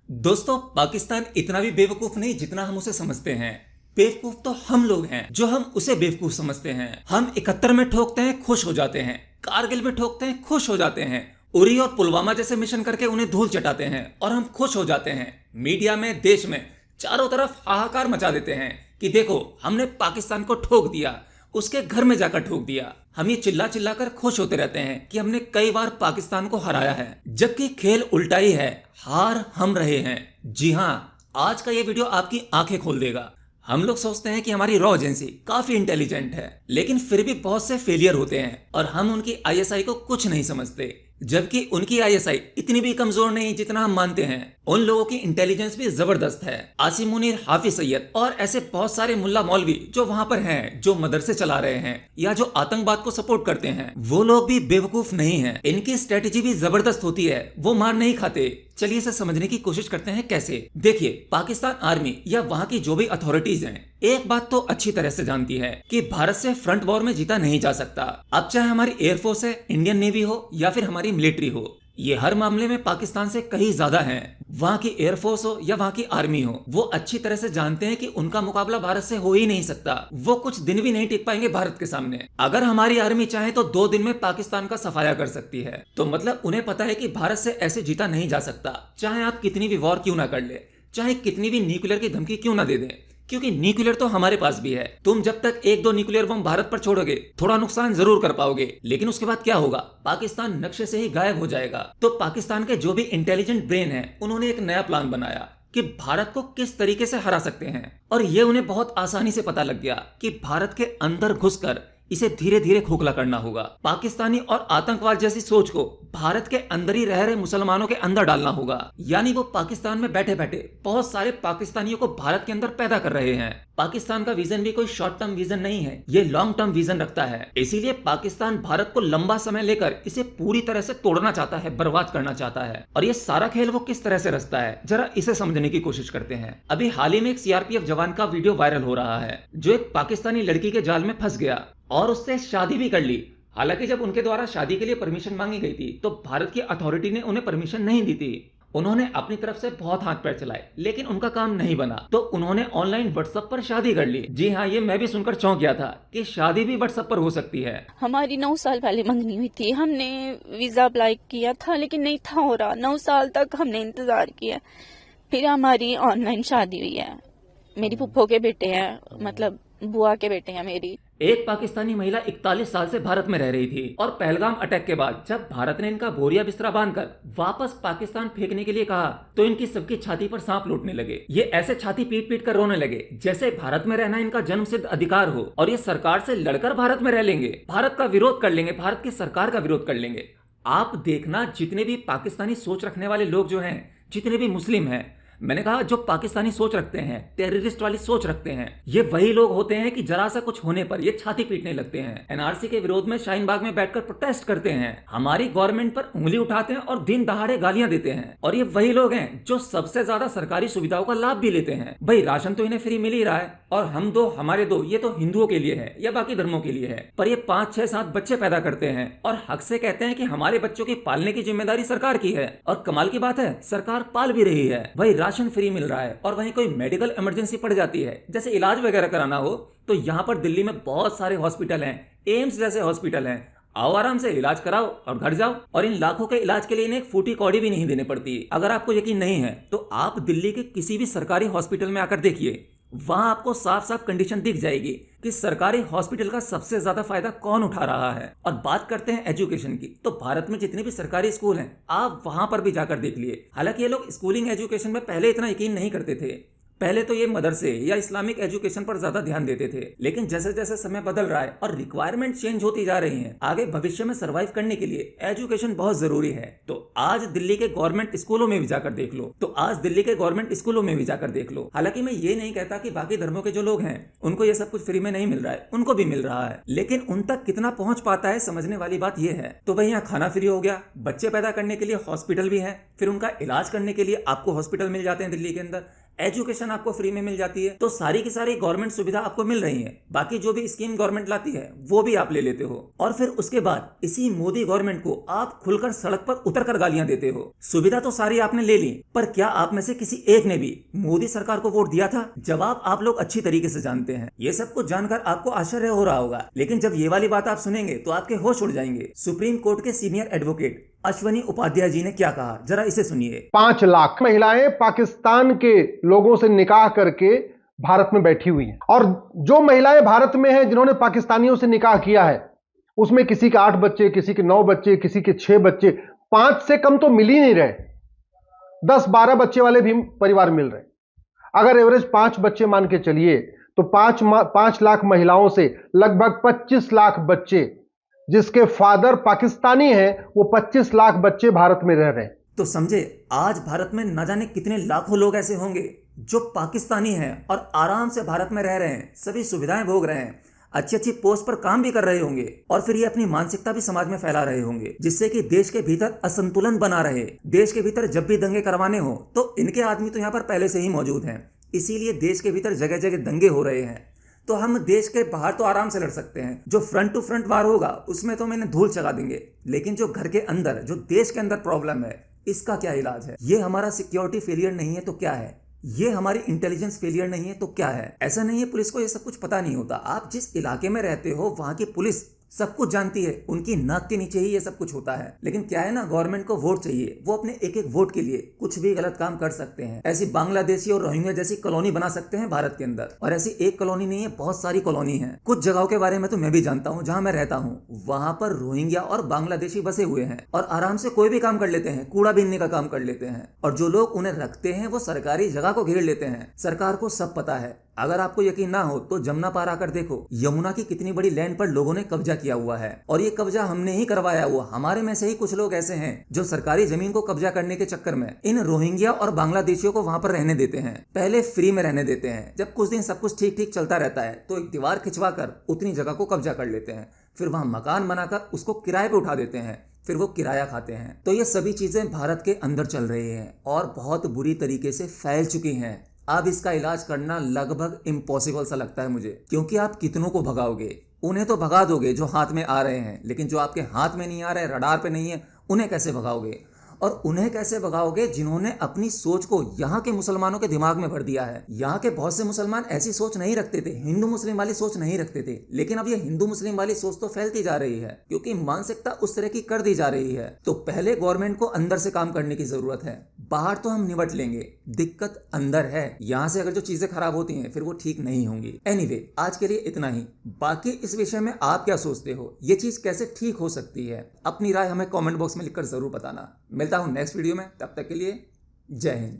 दोस्तों, पाकिस्तान इतना भी बेवकूफ नहीं जितना हम उसे समझते हैं। बेवकूफ तो हम लोग हैं जो हम उसे बेवकूफ समझते हैं। हम 71 में ठोकते हैं, खुश हो जाते हैं। कारगिल में ठोकते हैं, खुश हो जाते हैं। उरी और पुलवामा जैसे मिशन करके उन्हें धूल चटाते हैं और हम खुश हो जाते हैं। मीडिया में, देश में चारों तरफ हाहाकार मचा देते हैं कि देखो हमने पाकिस्तान को ठोक दिया, उसके घर में जाकर ठोक दिया। हम ये चिल्ला चिल्ला कर खुश होते रहते हैं कि हमने कई बार पाकिस्तान को हराया है, जबकि खेल उल्टा ही है। हार हम रहे हैं। जी हाँ, आज का ये वीडियो आपकी आंखें खोल देगा। हम लोग सोचते हैं कि हमारी रॉ एजेंसी काफी इंटेलिजेंट है, लेकिन फिर भी बहुत से फेलियर होते हैं और हम उनकी आईएसआई को कुछ नहीं समझते, जबकि उनकी आईएसआई इतनी भी कमजोर नहीं जितना हम मानते हैं। उन लोगों की इंटेलिजेंस भी जबरदस्त है। आसिम मुनीर, हाफिज सैयद और ऐसे बहुत सारे मुल्ला मौलवी जो वहां पर हैं, जो मदरसे चला रहे हैं या जो आतंकवाद को सपोर्ट करते हैं, वो लोग भी बेवकूफ नहीं हैं। इनकी स्ट्रेटेजी भी जबरदस्त होती है, वो मार नहीं खाते। चलिए इसे समझने की कोशिश करते हैं कैसे। देखिए, पाकिस्तान आर्मी या वहां की जो भी अथॉरिटीज हैं, एक बात तो अच्छी तरह से जानती है कि भारत से फ्रंट वॉर में जीता नहीं जा सकता। अब चाहे हमारी एयरफोर्स है, इंडियन नेवी हो या फिर हमारी मिलिट्री हो, ये हर मामले में पाकिस्तान से कहीं ज्यादा हैं। वहाँ की एयरफोर्स हो या वहाँ की आर्मी हो, वो अच्छी तरह से जानते हैं कि उनका मुकाबला भारत से हो ही नहीं सकता। वो कुछ दिन भी नहीं टिक पाएंगे भारत के सामने। अगर हमारी आर्मी चाहे तो 2 दिन में पाकिस्तान का सफाया कर सकती है। तो मतलब उन्हें पता है कि भारत से ऐसे जीता नहीं जा सकता, चाहे आप कितनी भी वॉर क्यों ना कर ले, चाहे कितनी भी न्यूक्लियर की धमकी क्यों ना दे दें। क्योंकि न्यूक्लियर तो हमारे पास भी है। तुम जब तक 1-2 न्यूक्लियर बम भारत पर छोड़ोगे, थोड़ा नुकसान जरूर कर पाओगे, लेकिन उसके बाद क्या होगा? पाकिस्तान नक्शे से ही गायब हो जाएगा। तो पाकिस्तान के जो भी इंटेलिजेंट ब्रेन है, उन्होंने एक नया प्लान बनाया कि भारत को किस तरीके से हरा सकते हैं। और ये उन्हें बहुत आसानी से पता लग गया कि भारत के अंदर घुसकर इसे धीरे धीरे खोखला करना होगा। पाकिस्तानी और आतंकवाद जैसी सोच को भारत के अंदर ही रह रहे मुसलमानों के अंदर डालना होगा। यानी वो पाकिस्तान में बैठे बैठे बहुत सारे पाकिस्तानियों को भारत के अंदर पैदा कर रहे हैं। पाकिस्तान का विजन भी कोई शॉर्ट टर्म विजन नहीं है, ये लॉन्ग टर्म विजन रखता है। इसीलिए पाकिस्तान भारत को लंबा समय लेकर इसे पूरी तरह से तोड़ना चाहता है, बर्बाद करना चाहता है। और ये सारा खेल वो किस तरह से रचता है, जरा इसे समझने की कोशिश करते हैं। अभी हाल ही में एक सीआरपीएफ जवान का वीडियो वायरल हो रहा है, जो एक पाकिस्तानी लड़की के जाल में फंस गया और उससे शादी भी कर ली। हालांकि जब उनके द्वारा शादी के लिए परमिशन मांगी गई थी, तो भारत की अथॉरिटी ने उन्हें परमिशन नहीं दी थी। उन्होंने अपनी तरफ से बहुत हाथ पैर चलाए, लेकिन उनका काम नहीं बना, तो उन्होंने ऑनलाइन व्हाट्सएप पर शादी कर ली। जी हाँ, ये मैं भी सुनकर चौंक गया था कि शादी भी व्हाट्सएप पर हो सकती है। हमारी 9 साल पहले मंगनी हुई थी। हमने वीजा अप्लाई किया था, लेकिन नहीं था हो रहा। 9 साल तक हमने इंतजार किया। फिर हमारी ऑनलाइन शादी हुई है। मेरी फुफ्फो के बेटे हैं, मतलब बुआ के बेटे हैं मेरी। एक पाकिस्तानी महिला 41 साल से भारत में रह रही थी और पहलगाम अटैक के बाद जब भारत ने इनका बोरिया बिस्तरा बांधकर वापस पाकिस्तान फेंकने के लिए कहा, तो इनकी सबकी छाती पर सांप लौटने लगे। ये ऐसे छाती पीट पीट कर रोने लगे जैसे भारत में रहना इनका जन्मसिद्ध अधिकार हो और ये सरकार से लड़कर भारत में रह लेंगे, भारत का विरोध कर लेंगे, भारत की सरकार का विरोध कर लेंगे। आप देखना, जितने भी पाकिस्तानी सोच रखने वाले लोग जो हैं, जितने भी मुस्लिम हैं, मैंने कहा जो पाकिस्तानी सोच रखते हैं, टेररिस्ट वाली सोच रखते हैं, ये वही लोग होते हैं कि जरा सा कुछ होने पर ये छाती पीटने लगते हैं। एनआरसी के विरोध में शाहीन बाग में बैठकर प्रोटेस्ट करते हैं, हमारी गवर्नमेंट पर उंगली उठाते हैं और दिन दहाड़े गालियां देते हैं। और ये वही लोग हैं जो सबसे ज्यादा सरकारी सुविधाओं का लाभ भी लेते हैं। भाई, राशन तो इन्हें फ्री मिल ही रहा है, और हम दो हमारे दो, ये तो हिंदुओं के लिए है या बाकी धर्मों के लिए है। पर ये 5, 6, 7 बच्चे पैदा करते हैं और हक से कहते हैं कि हमारे बच्चों की पालने की जिम्मेदारी सरकार की है। और कमाल की बात है, सरकार पाल भी रही है। भाई, राशन फ्री मिल रहा है और वहीं कोई मेडिकल इमरजेंसी पड़ जाती है, जैसे इलाज वगैरह कराना हो, तो यहाँ पर दिल्ली में बहुत सारे हॉस्पिटल हैं, एम्स जैसे हॉस्पिटल हैं। आओ, आराम से इलाज कराओ और घर जाओ। और इन लाखों के इलाज के लिए इन्हें एक फूटी कौड़ी भी नहीं देने पड़ती। अगर आपको यकीन नहीं है तो आप दिल्ली के किसी भी सरकारी हॉस्पिटल में आकर देखिए, वहां आपको साफ साफ कंडीशन दिख जाएगी कि सरकारी हॉस्पिटल का सबसे ज्यादा फायदा कौन उठा रहा है। और बात करते हैं एजुकेशन की, तो भारत में जितने भी सरकारी स्कूल हैं, आप वहां पर भी जाकर देख लिए। हालांकि ये लोग स्कूलिंग एजुकेशन में पहले इतना यकीन नहीं करते थे। पहले तो ये मदरसे या इस्लामिक एजुकेशन पर ज्यादा ध्यान देते थे, लेकिन जैसे जैसे समय बदल रहा है और रिक्वायरमेंट चेंज होती जा रही हैं, आगे भविष्य में सरवाइव करने के लिए एजुकेशन बहुत जरूरी है। तो आज दिल्ली के गवर्नमेंट स्कूलों में भी जाकर देख लो। हालांकि मैं ये नहीं कहता कि बाकी धर्मों के जो लोग हैं उनको ये सब कुछ फ्री में नहीं मिल रहा है, उनको भी मिल रहा है, लेकिन उन तक कितना पहुंच पाता है, समझने वाली बात यह है। तो भाई, यहाँ खाना फ्री हो गया, बच्चे पैदा करने के लिए हॉस्पिटल भी है, फिर उनका इलाज करने के लिए आपको हॉस्पिटल मिल जाते हैं दिल्ली के अंदर, एजुकेशन आपको फ्री में मिल जाती है। तो सारी की सारी गवर्नमेंट सुविधा आपको मिल रही है। बाकी जो भी स्कीम गवर्नमेंट लाती है वो भी आप ले लेते हो और फिर उसके बाद इसी मोदी गवर्नमेंट को आप खुलकर सड़क पर उतरकर गालियां देते हो। सुविधा तो सारी आपने ले ली, पर क्या आप में से किसी एक ने भी मोदी सरकार को वोट दिया था? जवाब आप लोग अच्छी तरीके से जानते हैं। ये सब कुछ जानकर आपको आश्चर्य हो रहा होगा, लेकिन जब ये वाली बात आप सुनेंगे तो आपके होश उड़ जाएंगे। सुप्रीम कोर्ट के सीनियर एडवोकेट अश्वनी उपाध्याय जी ने क्या कहा, जरा इसे सुनिए। 5 लाख महिलाएं पाकिस्तान के लोगों से निकाह करके भारत में बैठी हुई हैं, और जो महिलाएं भारत में हैं जिन्होंने पाकिस्तानियों से निकाह किया है उसमें किसी के 8 बच्चे, किसी के 9 बच्चे, किसी के 6 बच्चे, 5 से कम तो मिल ही नहीं रहे। 10-12 बच्चे वाले भी परिवार मिल रहे। अगर एवरेज 5 बच्चे मान के चलिए तो 5 लाख महिलाओं से लगभग 25 लाख बच्चे जिसके फादर पाकिस्तानी हैं, वो 25 लाख बच्चे भारत में रह रहे हैं। तो समझे, आज भारत में न जाने कितने लाखों लोग ऐसे होंगे जो पाकिस्तानी हैं और आराम से भारत में रह रहे हैं, सभी सुविधाएं भोग रहे हैं, अच्छी अच्छी पोस्ट पर काम भी कर रहे होंगे और फिर ये अपनी मानसिकता भी समाज में फैला रहे होंगे, जिससे कि देश के भीतर असंतुलन बना रहे। देश के भीतर जब भी दंगे करवाने हो तो इनके आदमी तो यहाँ पर पहले से ही मौजूद हैं, इसीलिए देश के भीतर जगह जगह दंगे हो रहे हैं। तो हम देश के बाहर तो आराम से लड़ सकते हैं, जो फ्रंट टू फ्रंट वार होगा उसमें तो मैंने धूल चला देंगे, लेकिन जो घर के अंदर, जो देश के अंदर प्रॉब्लम है, इसका क्या इलाज है? ये हमारा सिक्योरिटी फेलियर नहीं है तो क्या है? ये हमारी इंटेलिजेंस फेलियर नहीं है तो क्या है? ऐसा नहीं है पुलिस को ये सब कुछ पता नहीं होता। आप जिस इलाके में रहते हो वहां की पुलिस सब कुछ जानती है, उनकी नाक के नीचे ही ये सब कुछ होता है। लेकिन क्या है ना, गवर्नमेंट को वोट चाहिए, वो अपने एक एक वोट के लिए कुछ भी गलत काम कर सकते हैं। ऐसी बांग्लादेशी और रोहिंग्या जैसी कॉलोनी बना सकते हैं भारत के अंदर, और ऐसी एक कॉलोनी नहीं है, बहुत सारी कॉलोनी है। कुछ जगहों के बारे में तो मैं भी जानता हूँ, जहाँ मैं रहता हूँ वहां पर रोहिंग्या और बांग्लादेशी बसे हुए हैं और आराम से कोई भी काम कर लेते हैं, कूड़ा बीनने का काम कर लेते हैं, और जो लोग उन्हें रखते हैं वो सरकारी जगह को घेर लेते हैं। सरकार को सब पता है। अगर आपको यकीन ना हो तो जमुना पार आकर देखो, यमुना की कितनी बड़ी लैंड पर लोगों ने कब्जा किया हुआ है, और ये कब्जा हमने ही करवाया हुआ। हमारे में से ही कुछ लोग ऐसे हैं जो सरकारी जमीन को कब्जा करने के चक्कर में इन रोहिंग्या और बांग्लादेशियों को वहां पर रहने देते हैं। पहले फ्री में रहने देते हैं, जब कुछ दिन सब कुछ ठीक ठीक चलता रहता है तो एक दीवार खिंचवा कर उतनी जगह को कब्जा कर लेते हैं, फिर वहां मकान बनाकर उसको किराए पे उठा देते हैं, फिर वो किराया खाते हैं। तो ये सभी चीजें भारत के अंदर चल रही हैं और बहुत बुरी तरीके से फैल चुकी हैं। अब इसका इलाज करना लगभग इम्पॉसिबल सा लगता है मुझे, क्योंकि आप कितनों को भगाओगे? उन्हें तो भगा दोगे जो हाथ में आ रहे हैं, लेकिन जो आपके हाथ में नहीं आ रहे, रडार पे नहीं है, उन्हें कैसे भगाओगे? और उन्हें कैसे भगाओगे जिन्होंने अपनी सोच को यहाँ के मुसलमानों के दिमाग में भर दिया है? यहाँ के बहुत से मुसलमान ऐसी सोच नहीं रखते थे, हिंदू मुस्लिम वाली सोच नहीं रखते थे, लेकिन अब ये हिंदू मुस्लिम वाली सोच तो फैलती जा रही है, क्योंकि मानसिकता उस तरह की कर दी जा रही है। तो पहले गवर्नमेंट को अंदर से काम करने की जरूरत है। बाहर तो हम निपट लेंगे, दिक्कत अंदर है। यहाँ से अगर जो चीजें खराब होती हैं फिर वो ठीक नहीं होंगी। एनीवे, आज के लिए इतना ही। बाकी इस विषय में आप क्या सोचते हो? ये चीज कैसे ठीक हो सकती है? अपनी राय हमें कमेंट बॉक्स में लिखकर जरूर बताना। मिलता हूं नेक्स्ट वीडियो में, तब तक के लिए जय हिंद।